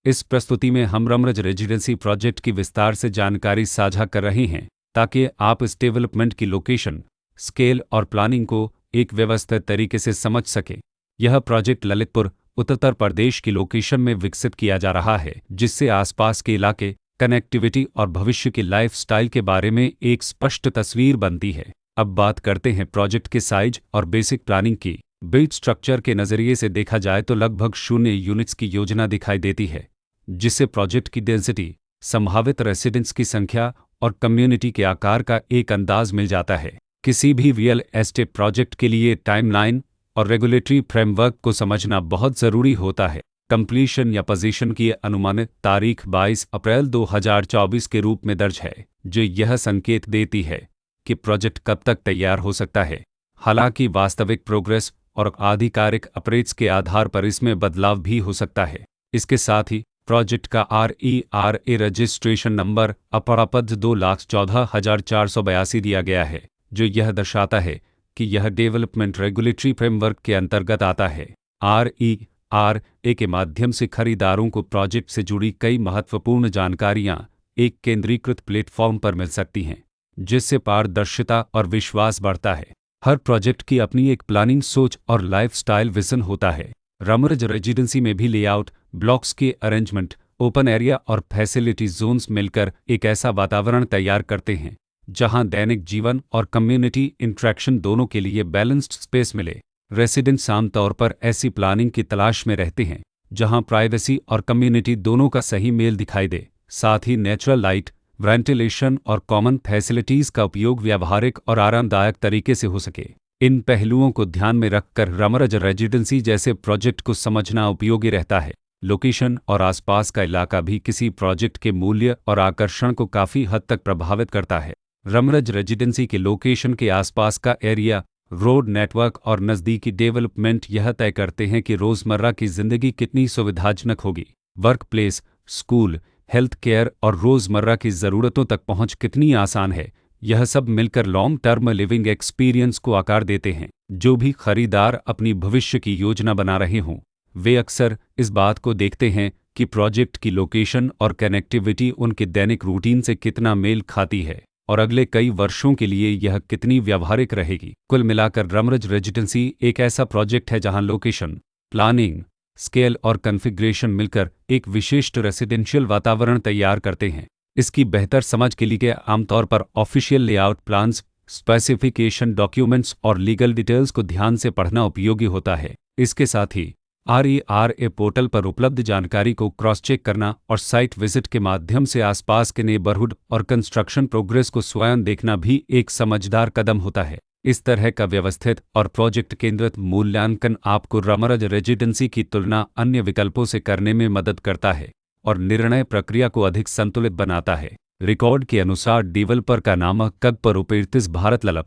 इस प्रस्तुति में हम रमरज रेजिडेंसी प्रोजेक्ट की विस्तार से जानकारी साझा कर रहे हैं ताकि आप इस डेवलपमेंट की लोकेशन, स्केल और प्लानिंग को एक व्यवस्थित तरीके से समझ सकें। यह प्रोजेक्ट ललितपुर, उत्तर प्रदेश की लोकेशन में विकसित किया जा रहा है, जिससे आसपास के इलाके, कनेक्टिविटी और भविष्य के लाइफस्टाइल के बारे में एक स्पष्ट तस्वीर बनती है। अब बात करते हैं प्रोजेक्ट के साइज और बेसिक प्लानिंग की। बिल्ड स्ट्रक्चर के नज़रिए से देखा जाए तो लगभग 0 यूनिट्स की योजना दिखाई देती है, जिससे प्रोजेक्ट की डेंसिटी, संभावित रेसिडेंट्स की संख्या और कम्युनिटी के आकार का एक अंदाज मिल जाता है। किसी भी रियल एस्टेट प्रोजेक्ट के लिए टाइमलाइन और रेगुलेटरी फ्रेमवर्क को समझना बहुत ज़रूरी होता है। कंप्लीशन या पोजीशन की अनुमानित तारीख 22 अप्रैल 2024 के रूप में दर्ज है, जो यह संकेत देती है कि प्रोजेक्ट कब तक तैयार हो सकता है। हालांकि वास्तविक प्रोग्रेस और आधिकारिक अपडेट्स के आधार पर इसमें बदलाव भी हो सकता है। इसके साथ ही प्रोजेक्ट का RERA रजिस्ट्रेशन नंबर अपरापद 2,14,482 दिया गया है, जो यह दर्शाता है कि यह डेवलपमेंट रेगुलेटरी फ्रेमवर्क के अंतर्गत आता है। RERA के माध्यम से खरीदारों को प्रोजेक्ट से जुड़ी कई महत्वपूर्ण जानकारियां एक केंद्रीकृत प्लेटफॉर्म पर मिल सकती हैं, जिससे पारदर्शिता और विश्वास बढ़ता है। हर प्रोजेक्ट की अपनी एक प्लानिंग सोच और लाइफस्टाइल विजन होता है। रमरज रेजिडेंसी में भी लेआउट, ब्लॉक्स के अरेंजमेंट, ओपन एरिया और फैसिलिटी जोन्स मिलकर एक ऐसा वातावरण तैयार करते हैं जहां दैनिक जीवन और कम्युनिटी इंटरेक्शन दोनों के लिए बैलेंस्ड स्पेस मिले। रेसिडेंट्स आमतौर पर ऐसी प्लानिंग की तलाश में रहते हैं जहां प्राइवेसी और कम्युनिटी दोनों का सही मेल दिखाई दे। साथ ही नेचुरल लाइट, वेंटिलेशन और कॉमन फैसिलिटीज़ का उपयोग व्यावहारिक और आरामदायक तरीके से हो सके। इन पहलुओं को ध्यान में रखकर रमरज रेजिडेंसी जैसे प्रोजेक्ट को समझना उपयोगी रहता है। लोकेशन और आसपास का इलाका भी किसी प्रोजेक्ट के मूल्य और आकर्षण को काफ़ी हद तक प्रभावित करता है। रमरज रेजिडेंसी के लोकेशन के आसपास का एरिया, रोड नेटवर्क और नज़दीकी डेवलपमेंट यह तय करते हैं कि रोज़मर्रा की ज़िंदगी कितनी सुविधाजनक होगी। Work place, school, health care और रोज़मर्रा की ज़रूरतों तक पहुंच कितनी आसान है, यह सब मिलकर लॉन्ग टर्म लिविंग एक्सपीरियंस को आकार देते हैं। जो भी खरीदार अपनी भविष्य की योजना बना रहे हों, वे अक्सर इस बात को देखते हैं कि प्रोजेक्ट की लोकेशन और कनेक्टिविटी उनके दैनिक रूटीन से कितना मेल खाती है और अगले कई वर्षों के लिए यह कितनी व्यावहारिक रहेगी। कुल मिलाकर रमरज रेजिडेंसी एक ऐसा प्रोजेक्ट है जहां लोकेशन, प्लानिंग, स्केल और कॉन्फ़िगरेशन मिलकर एक विशिष्ट रेसिडेंशियल वातावरण तैयार करते हैं। इसकी बेहतर समझ के लिए आमतौर पर official layout plans, specification documents और लीगल डिटेल्स को ध्यान से पढ़ना उपयोगी होता है। इसके साथ ही RERA पोर्टल पर उपलब्ध जानकारी को क्रॉस चेक करना और साइट विजिट के माध्यम से आसपास के नेबरहुड और कंस्ट्रक्शन प्रोग्रेस को स्वयं देखना भी एक समझदार कदम होता है। इस तरह का व्यवस्थित और प्रोजेक्ट केंद्रित मूल्यांकन आपको रमरज रेजिडेंसी की तुलना अन्य विकल्पों से करने में मदद करता है और निर्णय प्रक्रिया को अधिक संतुलित बनाता है। रिकॉर्ड के अनुसार डेवलपर का नाम कगपर भारत ललप